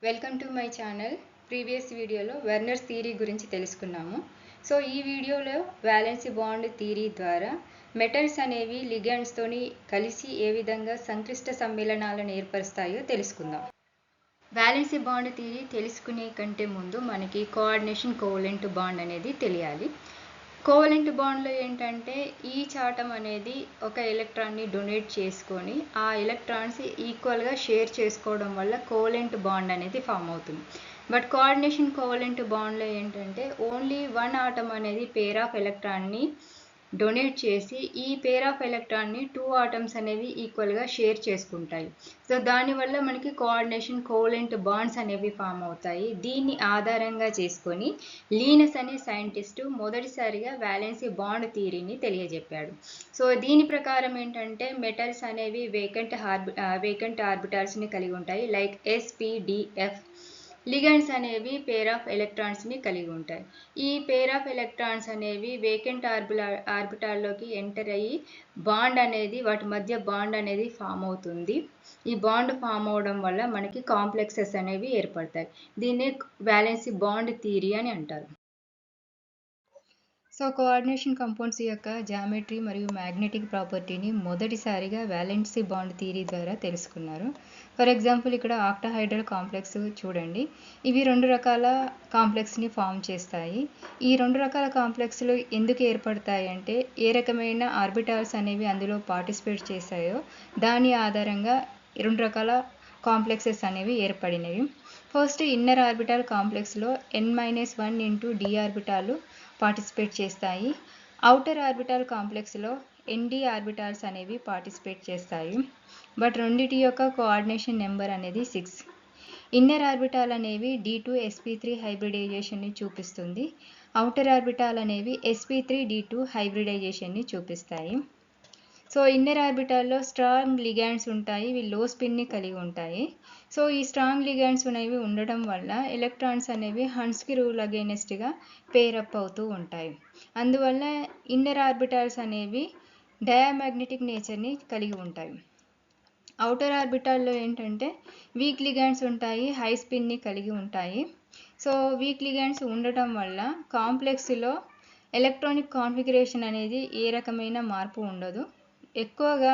Welcome to my channel. Previous వీడియోలో Werner's theory గురించి తెలుసుకున్నాము. సో ఈ వీడియోలో వ్యాలెన్సీ బాండ్ థియరీ ద్వారా మెటల్స్ అనేవి లిగెండ్స్తోని కలిసి ఏ విధంగా సంక్లిష్ట సమ్మేళనాలను ఏర్పరుస్తాయో తెలుసుకుందాం. వ్యాలెన్సీ బాండ్ థియరీ తెలుసుకునే కంటే ముందు మనకి కోఆర్డినేషన్ కోవలెంట్ బాండ్ అనేది తెలియాలి. కోవలెంట్ బాండ్లో ఏంటంటే ఈచ్ ఆటం అనేది ఒక ఎలక్ట్రాన్ని డొనేట్ చేసుకొని ఆ ఎలక్ట్రాన్స్ ఈక్వల్గా షేర్ చేసుకోవడం వల్ల కోవలెంట్ బాండ్ అనేది ఫామ్ అవుతుంది. బట్ కోఆర్డినేషన్ కోవలెంట్ బాండ్లో ఏంటంటే ఓన్లీ వన్ ఆటం అనేది పేర్ ఆఫ్ ఎలక్ట్రాన్ని డొనేట్ చేసి ఈ పేర్ ఆఫ్ ఎలక్ట్రాన్ని టూ ఆటమ్స్ అనేవి ఈక్వల్గా షేర్ చేసుకుంటాయి. సో దానివల్ల మనకి కోఆర్డినేషన్ కోవలెంట్ బాండ్స్ అనేవి ఫామ్ అవుతాయి. దీన్ని ఆధారంగా చేసుకొని లీనస్ అనే సైంటిస్టు మొదటిసారిగా వ్యాలెన్సీ బాండ్ థియరీని తెలియజెప్పాడు. సో దీని ప్రకారం ఏంటంటే మెటల్స్ అనేవి వేకెంట్ ఆర్బిటాల్స్ని కలిగి ఉంటాయి, లైక్ SPDF. లిగెండ్స్ అనేవి పేర్ ఆఫ్ ఎలక్ట్రాన్స్ని కలిగి ఉంటాయి. ఈ పేర్ ఆఫ్ ఎలక్ట్రాన్స్ అనేవి వేకెంట్ ఆర్బిటాల్లోకి ఎంటర్ అయ్యి వాటి మధ్య బాండ్ అనేది ఫామ్ అవుతుంది. ఈ బాండ్ ఫామ్ అవడం వల్ల మనకి కాంప్లెక్సెస్ అనేవి ఏర్పడతాయి. దీన్నే వ్యాలెన్సీ బాండ్ థియరీ అని అంటారు. సో కోఆర్డినేషన్ కంపౌండ్స్ యొక్క జామెట్రీ మరియు మ్యాగ్నెటిక్ ప్రాపర్టీని మొదటిసారిగా వ్యాలెన్సీ బాండ్ థియరీ ద్వారా తెలుసుకున్నారు. ఫర్ ఎగ్జాంపుల్ ఇక్కడ ఆక్టాహైడ్రల్ కాంప్లెక్స్ చూడండి. ఇవి రెండు రకాల కాంప్లెక్స్ని ఫామ్ చేస్తాయి. ఈ రెండు రకాల కాంప్లెక్స్లు ఎందుకు ఏర్పడతాయి అంటే ఏ రకమైన ఆర్బిటాల్స్ అనేవి అందులో పార్టిసిపేట్ చేశాయో దాని ఆధారంగా రెండు రకాల కాంప్లెక్సెస్ అనేవి ఏర్పడినవి. ఫస్ట్ ఇన్నర్ ఆర్బిటాల్ కాంప్లెక్స్లో n-1 d ఆర్బిటాలు పార్టిసిపేట్ చేస్తాయి. అవుటర్ ఆర్బిటాల్ కాంప్లెక్స్లో ND ఆర్బిటాల్స్ అనేవి పార్టిసిపేట్ చేస్తాయి. బట్ రెండిటి యొక్క కోఆర్డినేషన్ నెంబర్ అనేది 6. ఇన్నర్ ఆర్బిటాల్ అనేవి D2 sp3 హైబ్రిడైజేషన్ని చూపిస్తుంది. అవుటర్ ఆర్బిటాల్ అనేవి sp3 d2 హైబ్రిడైజేషన్ని చూపిస్తాయి. సో ఇన్నర్ ఆర్బిటాల్లో స్ట్రాంగ్ లిగాండ్స్ ఉంటాయి, ఇవి లో స్పిన్ని కలిగి ఉంటాయి. సో ఈ స్ట్రాంగ్ లిగాండ్స్ అనేవి ఉండడం వల్ల ఎలక్ట్రాన్స్ అనేవి హన్స్కీ రూల్ అగైనెస్ట్గా పేరప్ అవుతూ ఉంటాయి. అందువల్ల ఇన్నర్ ఆర్బిటాల్స్ అనేవి డయామాగ్నెటిక్ నేచర్ని కలిగి ఉంటాయి. అవుటర్ ఆర్బిటాల్లో ఏంటంటే వీక్ లిగాండ్స్ ఉంటాయి, హై స్పిన్ని కలిగి ఉంటాయి. సో వీక్ లిగాండ్స్ ఉండటం వల్ల కాంప్లెక్స్లో ఎలక్ట్రానిక్ కాన్ఫిగరేషన్ అనేది ఏ రకమైన మార్పు ఉండదు. ఎక్కువగా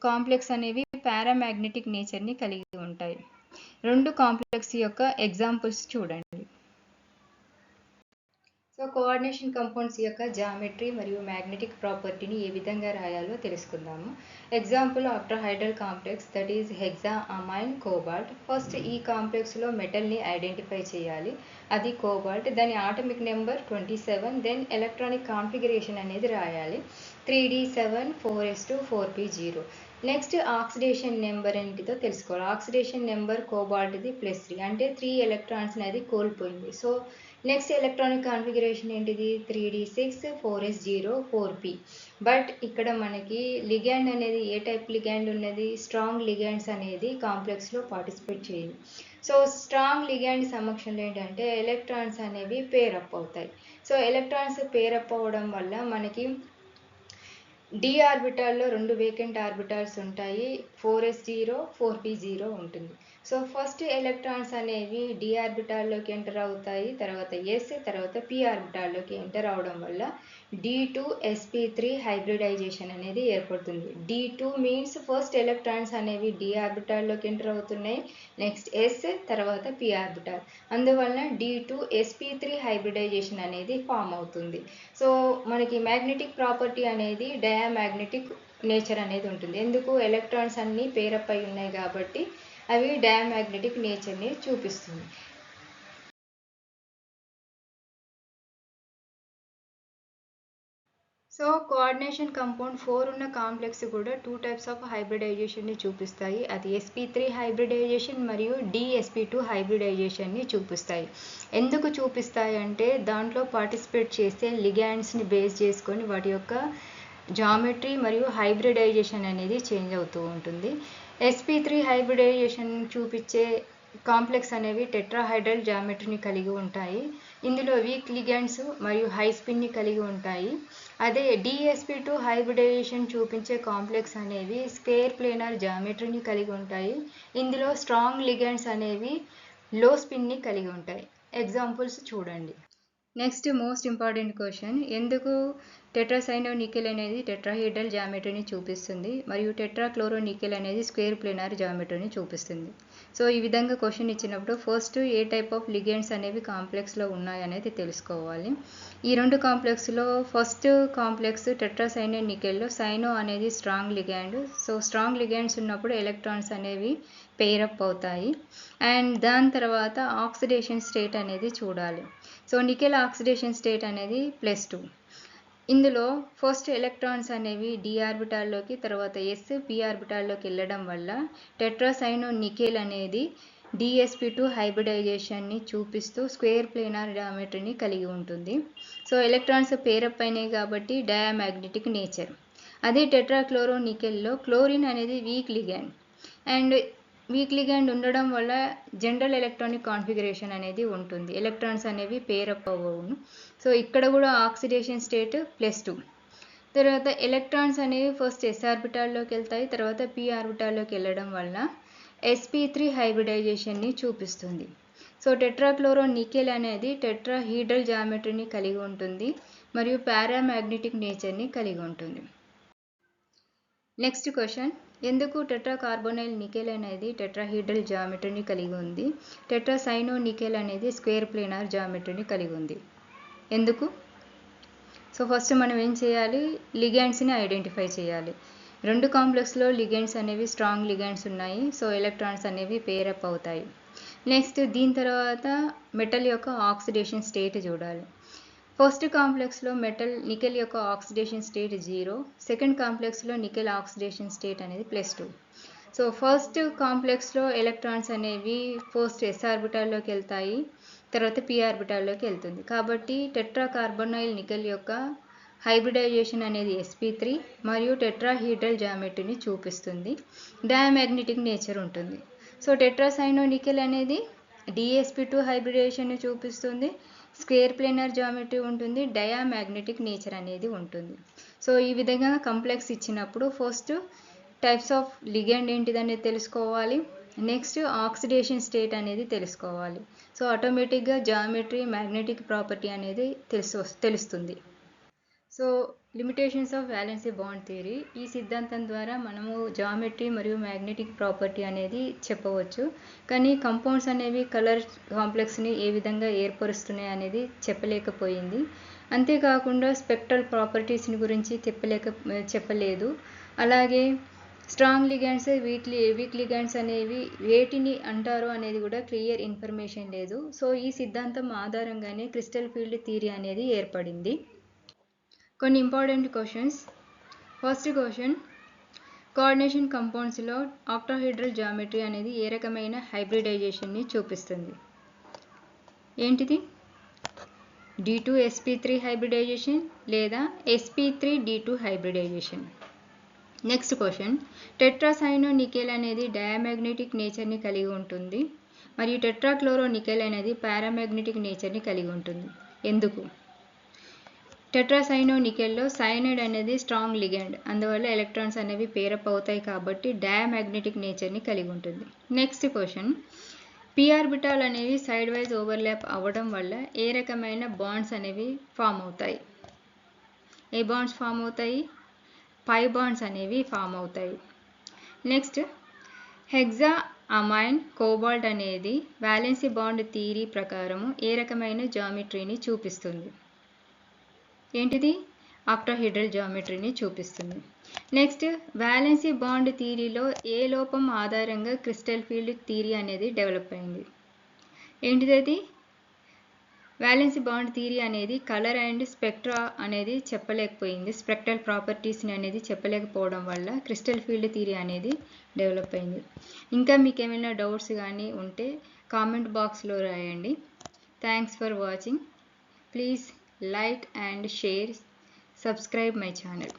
కాంప్లెక్స్ అనేవి పారామాగ్నెటిక్ నేచర్ని కలిగి ఉంటాయి. రెండు కాంప్లెక్స్ యొక్క ఎగ్జాంపుల్స్ చూడండి. సో కోఆర్డినేషన్ కంపౌండ్స్ యొక్క జామెట్రీ మరియు మ్యాగ్నెటిక్ ప్రాపర్టీని ఏ విధంగా రాయాలో తెలుసుకుందాము. Example octahedral complex, that is hexa amine cobalt. First ఈ కాంప్లెక్స్లో మెటల్ని ఐడెంటిఫై చేయాలి, అది కోబాల్ట్. దాని atomic number 27. Then electronic configuration అనేది రాయాలి, 3d7 4s2 4p0. Next oxidation number ఏంటిదో తెలుసుకోవాలి. ఆక్సిడేషన్ నెంబర్ కోబాల్ట్ది +3 అంటే 3 ఎలక్ట్రాన్స్ అనేది కోల్పోయింది. సో నెక్స్ట్ ఎలక్ట్రానిక్ కాన్ఫిగరేషన్ ఏంటిది 3d6 4s0 4p. బట్ ఇక్కడ మనకి లిగాండ్ అనేది ఏ టైప్ లిగాండ్ ఉన్నది, స్ట్రాంగ్ లిగాండ్స్ అనేది కాంప్లెక్స్లో పార్టిసిపేట్ చేయదు. సో స్ట్రాంగ్ లిగాండ్ సమక్షంలో ఏంటంటే ఎలక్ట్రాన్స్ అనేవి పేరప్ అవుతాయి. సో ఎలక్ట్రాన్స్ పేరప్ అవ్వడం వల్ల మనకి d ఆర్బిటాల్లో రెండు వేకెంట్ ఆర్బిటాల్స్ ఉంటాయి, 4s0 4p0 ఉంటుంది. సో ఫస్ట్ ఎలక్ట్రాన్స్ అనేవి d ఆర్బిటాల్లోకి ఎంటర్ అవుతాయి, తర్వాత s, తర్వాత p ఆర్బిటాల్లోకి ఎంటర్ అవడం వల్ల D2 sp3 హైబ్రిడైజేషన్ అనేది ఏర్పడుతుంది. D2 మీన్స్ ఫస్ట్ ఎలక్ట్రాన్స్ అనేవి d ఆర్బిటాల్లోకి ఎంటర్ అవుతున్నాయి, నెక్స్ట్ s, తర్వాత p ఆర్బిటాల్. అందువలన D2 sp3 హైబ్రిడైజేషన్ అనేది ఫామ్ అవుతుంది. సో మనకి మ్యాగ్నెటిక్ ప్రాపర్టీ అనేది డయామాగ్నెటిక్ నేచర్ అనేది ఉంటుంది. ఎందుకు, ఎలక్ట్రాన్స్ అన్నీ పేరప్ అయి ఉన్నాయి కాబట్టి అవి డయామాగ్నెటిక్ నేచర్ని చూపిస్తుంది. సో కోఆర్డినేషన్ కంపౌండ్ 4 ఉన్న కాంప్లెక్స్ కూడా 2 టైప్స్ ఆఫ్ హైబ్రిడైజేషన్ని చూపిస్తాయి, అది sp3 హైబ్రిడైజేషన్ మరియు dsp2 హైబ్రిడైజేషన్ని చూపిస్తాయి. ఎందుకు చూపిస్తాయి అంటే దాంట్లో పార్టిసిపేట్ చేసే లిగాండ్స్ని బేస్ చేసుకొని వాటి యొక్క జామెట్రీ మరియు హైబ్రిడైజేషన్ అనేది చేంజ్ అవుతూ ఉంటుంది. sp3 హైబ్రిడైజేషన్ చూపించే కాంప్లెక్స్ అనేవి టెట్రాహైడ్రల్ జామెట్రీని కలిగి ఉంటాయి. ఇందులో వీక్ లిగాండ్స్ మరియు హై స్పిన్ని కలిగి ఉంటాయి. అదే dsp2 హైబ్రిడైజేషన్ చూపించే కాంప్లెక్స్ అనేవి స్క్వేర్ ప్లేనర్ జామెట్రీని కలిగి ఉంటాయి. ఇందులో స్ట్రాంగ్ లిగాండ్స్ అనేవి లో స్పిన్ని కలిగి ఉంటాయి. ఎగ్జాంపుల్స్ చూడండి. నెక్స్ట్ మోస్ట్ ఇంపార్టెంట్ క్వశ్చన్, ఎందుకు టెట్రాసైనోనికెల్ అనేది టెట్రాహీడ్రల్ జామెట్రీని చూపిస్తుంది మరియు టెట్రాక్లోరోనికెల్ అనేది స్క్వేర్ ప్లేనార్ జామెట్రీని చూపిస్తుంది. సో ఈ విధంగా క్వశ్చన్ ఇచ్చినప్పుడు ఫస్ట్ ఏ టైప్ ఆఫ్ లిగెండ్స్ అనేవి కాంప్లెక్స్లో ఉన్నాయనేది తెలుసుకోవాలి. ఈ రెండు కాంప్లెక్స్లో ఫస్ట్ కాంప్లెక్స్ టెట్రాసైనోనికెల్లో సైనో అనేది strong ligand. So strong ligands ఉన్నప్పుడు ఎలక్ట్రాన్స్ అనేవి పెయిరప్ అవుతాయి. అండ్ దాని తర్వాత ఆక్సిడేషన్ స్టేట్ అనేది చూడాలి. సో నికెల్ ఆక్సిడేషన్ స్టేట్ అనేది +2. ఇందులో ఫస్ట్ ఎలక్ట్రాన్స్ అనేవి డి ఆర్బిటాల్లోకి, తర్వాత పి ఆర్బిటాల్లోకి వెళ్ళడం వల్ల టెట్రాసైనోనికెల్ అనేది DsP2 హైబ్రిడైజేషన్ని చూపిస్తూ స్క్వేర్ ప్లేనార్ జామెట్రీని కలిగి ఉంటుంది. సో ఎలక్ట్రాన్స్ పేరప్ అయినాయి కాబట్టి డయామాగ్నెటిక్ నేచర్. అదే టెట్రాక్లోరోనికెల్లో క్లోరిన్ అనేది week ligand. And weak ligand ఉండడం వల్ల జనరల్ ఎలక్ట్రానిక్ కాన్ఫిగరేషన్ అనేది ఉంటుంది. ఎలక్ట్రాన్స్ అనేవి పేరప్ అవ్వవును. సో ఇక్కడ కూడా ఆక్సిడేషన్ స్టేట్ +2. తర్వాత ఎలక్ట్రాన్స్ అనేవి ఫస్ట్ s ఆర్బిటాల్లోకి వెళ్తాయి, తర్వాత p ఆర్బిటాల్లోకి వెళ్ళడం వల్ల sp3 హైబ్రిడైజేషన్ని చూపిస్తుంది. సో టెట్రాక్లోరోనికెల్ అనేది టెట్రాహీడ్రల్ జామెట్రీని కలిగి ఉంటుంది మరియు పారామాగ్నెటిక్ నేచర్ని కలిగి ఉంటుంది. నెక్స్ట్ క్వశ్చన్, ఎందుకు టెట్రాకార్బోనైల్ నికెల్ అనేది టెట్రాహీడ్రల్ జామెట్రీని కలిగి ఉంది, టెట్రాసైనోనికెల్ అనేది స్క్వేర్ ప్లేనార్ జామెట్రీని కలిగి ఉంది? ఎందుకు? సో ఫస్ట్ మనం ఏం చేయాలి, లిగాండ్స్ని ఐడెంటిఫై చేయాలి. రెండు కాంప్లెక్స్లో లిగాండ్స్ అనేవి స్ట్రాంగ్ లిగాండ్స్ ఉన్నాయి. సో ఎలక్ట్రాన్స్ అనేవి పేరప్ అవుతాయి. నెక్స్ట్ దీని తర్వాత మెటల్ యొక్క ఆక్సిడేషన్ స్టేట్ చూడాలి. ఫస్ట్ కాంప్లెక్స్లో నికెల్ యొక్క ఆక్సిడేషన్ స్టేట్ 0, సెకండ్ కాంప్లెక్స్లో నికెల్ ఆక్సిడేషన్ స్టేట్ అనేది +2. సో ఫస్ట్ కాంప్లెక్స్లో ఎలక్ట్రాన్స్ అనేవి ఫస్ట్ s ఆర్బిటాల్లోకి వెళ్తాయి, తర్వాత p ఆర్బిటాల్లోకి వెళ్తుంది. కాబట్టి టెట్రాకార్బోనైల్ నికెల్ యొక్క హైబ్రిడైజేషన్ అనేది sp3 మరియు టెట్రాహీడ్రల్ జామెట్రీని చూపిస్తుంది. డయామాగ్నెటిక్ నేచర్ ఉంటుంది. సో టెట్రాసైనోనికెల్ అనేది DsP2 హైబ్రిడైజేషన్ని చూపిస్తుంది, స్క్వేర్ ప్లేనర్ జామెట్రీ ఉంటుంది, డయామాగ్నెటిక్ నేచర్ అనేది ఉంటుంది. సో ఈ విధంగా కాంప్లెక్స్ ఇచ్చినప్పుడు ఫస్ట్ టైప్స్ ఆఫ్ లిగెండ్ ఏంటిదనేది తెలుసుకోవాలి. నెక్స్ట్ ఆక్సిడేషన్ స్టేట్ అనేది తెలుసుకోవాలి. సో ఆటోమేటిక్గా జామెట్రీ, మ్యాగ్నెటిక్ ప్రాపర్టీ అనేది తెలుస్తుంది. So limitations of valency bond theory, ఈ సిద్ధాంతం ద్వారా మనము జామెట్రీ మరియు మ్యాగ్నెటిక్ ప్రాపర్టీ అనేది చెప్పవచ్చు. కానీ కంపౌండ్స్ అనేవి కలర్ కాంప్లెక్స్ని ఏ విధంగా ఏర్పరుస్తున్నాయి అనేది చెప్పలేకపోయింది. అంతేకాకుండా స్పెక్ట్రల్ ప్రాపర్టీస్ని గురించి చెప్పలేదు. అలాగే స్ట్రాంగ్ లిగాండ్స్, వీక్ లిగాండ్స్ అనేవి వేటిని అంటారో అనేది కూడా క్లియర్ ఇన్ఫర్మేషన్ లేదు. సో ఈ సిద్ధాంతం ఆధారంగానే క్రిస్టల్ ఫీల్డ్ థియరీ అనేది ఏర్పడింది. కొన్ని important questions. First question, coordination కంపౌండ్స్లో ఆక్టాహెడ్రల్ జామెట్రీ అనేది ఏ రకమైన హైబ్రిడైజేషన్ని చూపిస్తుంది? ఏంటిది? D2sp3 హైబ్రిడైజేషన్ లేదా sp3d2 హైబ్రిడైజేషన్. నెక్స్ట్ క్వశ్చన్, టెట్రాసైనోనికెల్ అనేది డయామాగ్నెటిక్ నేచర్ని కలిగి ఉంటుంది మరియు టెట్రాక్లోరోనికెల్ అనేది పారామాగ్నెటిక్ నేచర్ని కలిగి ఉంటుంది. ఎందుకు? టెట్రాసైనోనికెల్లో సైనైడ్ అనేది స్ట్రాంగ్ లిగాండ్, అందువల్ల ఎలక్ట్రాన్స్ అనేవి పేరప్ అవుతాయి కాబట్టి డయామాగ్నెటిక్ నేచర్ని కలిగి ఉంటుంది. నెక్స్ట్ క్వశ్చన్, p ఆర్బిటాల్ అనేవి సైడ్ వైజ్ ఓవర్లాప్ అవ్వడం వల్ల ఏ రకమైన బాండ్స్ అనేవి ఫామ్ అవుతాయి? ఏ బాండ్స్ ఫామ్ అవుతాయి? పై బాండ్స్ అనేవి ఫామ్ అవుతాయి. నెక్స్ట్, హెక్సా అమైన్ కోబాల్ట్ అనేది వ్యాలెన్సీ బాండ్ థియరీ ప్రకారము ఏ రకమైన జామెట్రీని చూపిస్తుంది? ఏంటిది? ఆక్టాహెడ్రల్ జామెట్రీని చూపిస్తుంది. నెక్స్ట్, వ్యాలెన్సీ బాండ్ థియరీలో ఏ లోపం ఆధారంగా క్రిస్టల్ ఫీల్డ్ థియరీ అనేది డెవలప్ అయింది? ఏంటిది అది? వ్యాలెన్సీ బాండ్ థియరీ అనేది కలర్ అండ్ స్పెక్ట్రా అనేది చెప్పలేకపోయింది, స్పెక్ట్రల్ ప్రాపర్టీస్ని అనేది చెప్పలేకపోవడం వల్ల క్రిస్టల్ ఫీల్డ్ థియరీ అనేది డెవలప్ అయింది. ఇంకా మీకు ఏమైనా డౌట్స్ కానీ ఉంటే కామెంట్ బాక్స్లో రాయండి. Thanks for watching. Please like and share, subscribe my channel.